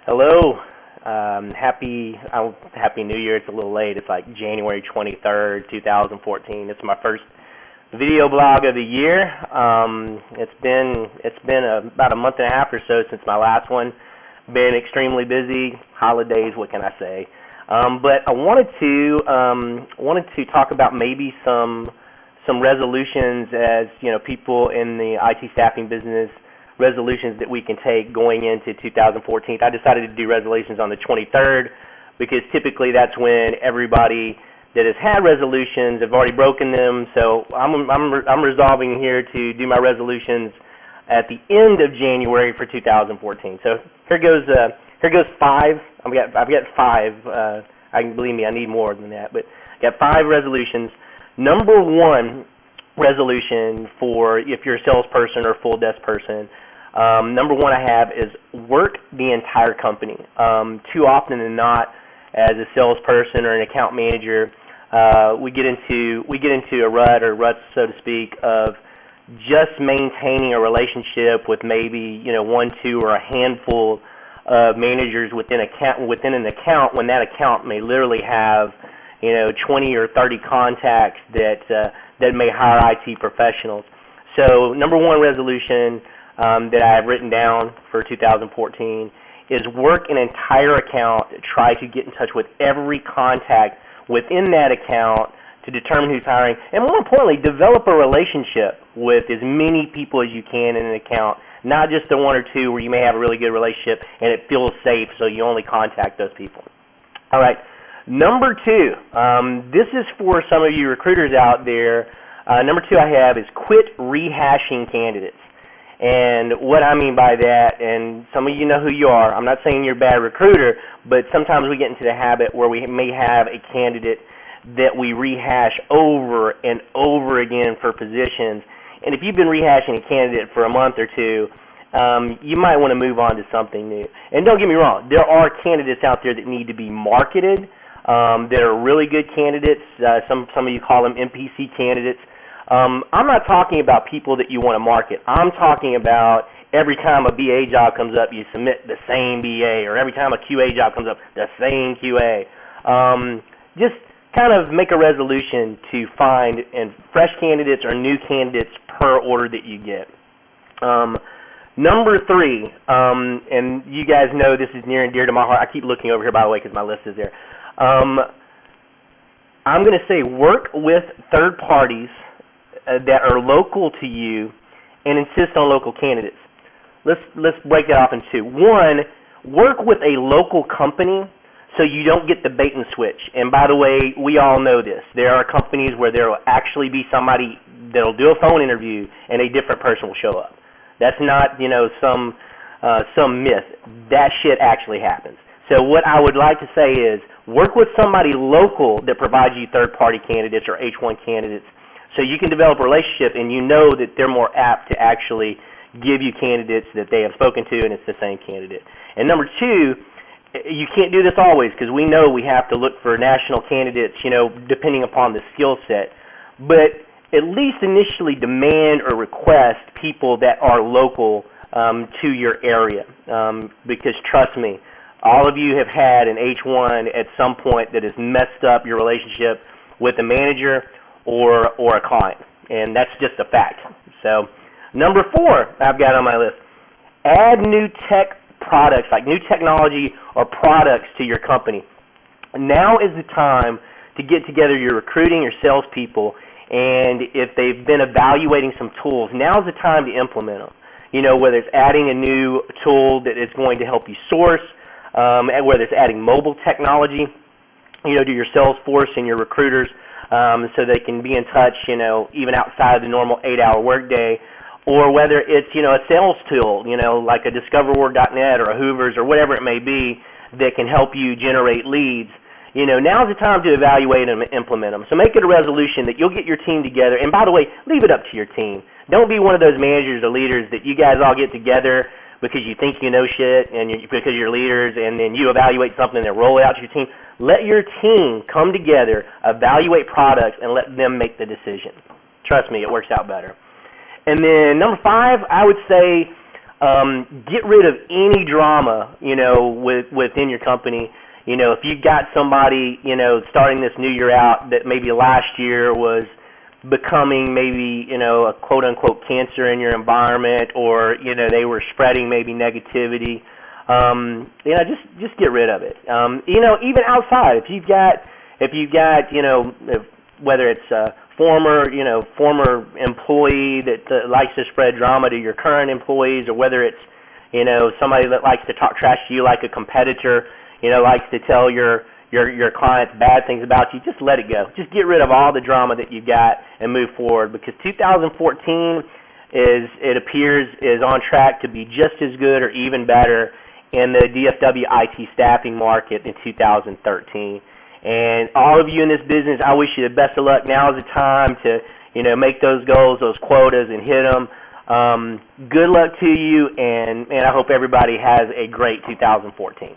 Hello. Happy New Year. It's a little late. It's like January 23rd, 2014. It's my first video blog of the year. It's been about a month and a half or so since my last one. Been extremely busy. Holidays, what can I say? But I wanted to talk about maybe some resolutions, as people in the IT staffing business, resolutions that we can take going into 2014. I decided to do resolutions on the 23rd because typically that's when everybody that has had resolutions have already broken them. So I'm resolving here to do my resolutions at the end of January for 2014. So here goes five. I've got five. Believe me, I need more than that, but I got five resolutions. Number one resolution for if you're a salesperson or full desk person. Number one I have is work the entire company. Too often than not, as a salesperson or an account manager, we get into a rut, so to speak, of just maintaining a relationship with maybe one, two, or a handful of managers within an account when that account may literally have 20 or 30 contacts that may hire IT professionals. So number one resolution that I have written down for 2014 is work an entire account, try to get in touch with every contact within that account to determine who's hiring, and more importantly, develop a relationship with as many people as you can in an account, not just the one or two where you may have a really good relationship and it feels safe, so you only contact those people. All right. Number two, this is for some of you recruiters out there. Number two I have is quit rehashing candidates. And what I mean by that, and some of you know who you are, I'm not saying you're a bad recruiter, but sometimes we get into the habit where we may have a candidate that we rehash over and over again for positions. And if you've been rehashing a candidate for a month or two, you might want to move on to something new. And don't get me wrong, there are candidates out there that need to be marketed. That are really good candidates. Some of you call them NPC candidates. I'm not talking about people that you want to market. I'm talking about every time a BA job comes up, you submit the same BA, or every time a QA job comes up, the same QA. Just kind of make a resolution to find fresh candidates or new candidates per order that you get. Number three, and you guys know this is near and dear to my heart. I keep looking over here, by the way, because my list is there. I'm going to say work with third parties that are local to you and insist on local candidates. Let's break that off in two. One, work with a local company so you don't get the bait and switch. And by the way, we all know this. There are companies where there will actually be somebody that will do a phone interview and a different person will show up. That's not some myth. That shit actually happens. So what I would like to say is work with somebody local that provides you third-party candidates or H1 candidates so you can develop a relationship and you know that they're more apt to actually give you candidates that they have spoken to and it's the same candidate. And number two, you can't do this always because we know we have to look for national candidates, depending upon the skill set. But at least initially demand or request people that are local to your area because trust me, all of you have had an H1 at some point that has messed up your relationship with a manager or a client, and that's just a fact. So number four I've got on my list, add new tech products, like new technology or products to your company. Now is the time to get together your recruiting, your salespeople, and if they've been evaluating some tools, now's the time to implement them. Whether it's adding a new tool that is going to help you source, whether it's adding mobile technology, to your sales force and your recruiters, so they can be in touch, even outside of the normal 8-hour workday, or whether it's, a sales tool, like a DiscoverWork.net or a Hoovers or whatever it may be that can help you generate leads. Now's the time to evaluate them and implement them. So make it a resolution that you'll get your team together. And by the way, leave it up to your team. Don't be one of those managers or leaders that you guys all get together because you think you know shit and because you're leaders, and then you evaluate something and roll it out to your team. Let your team come together, evaluate products, and let them make the decision. Trust me, it works out better. And then number five, I would say get rid of any drama, within your company. If you've got somebody, starting this new year out that maybe last year was becoming maybe, a quote unquote cancer in your environment, or, they were spreading maybe negativity, just get rid of it. Even outside, if you've got, whether it's a former employee that likes to spread drama to your current employees, or whether it's, somebody that likes to talk trash to you like a competitor, likes to tell your clients bad things about you, just let it go. Just get rid of all the drama that you've got and move forward, because 2014 it appears is on track to be just as good or even better in the DFW IT staffing market in 2013. And all of you in this business, I wish you the best of luck. Now is the time to, make those goals, those quotas, and hit them. Good luck to you, and I hope everybody has a great 2014.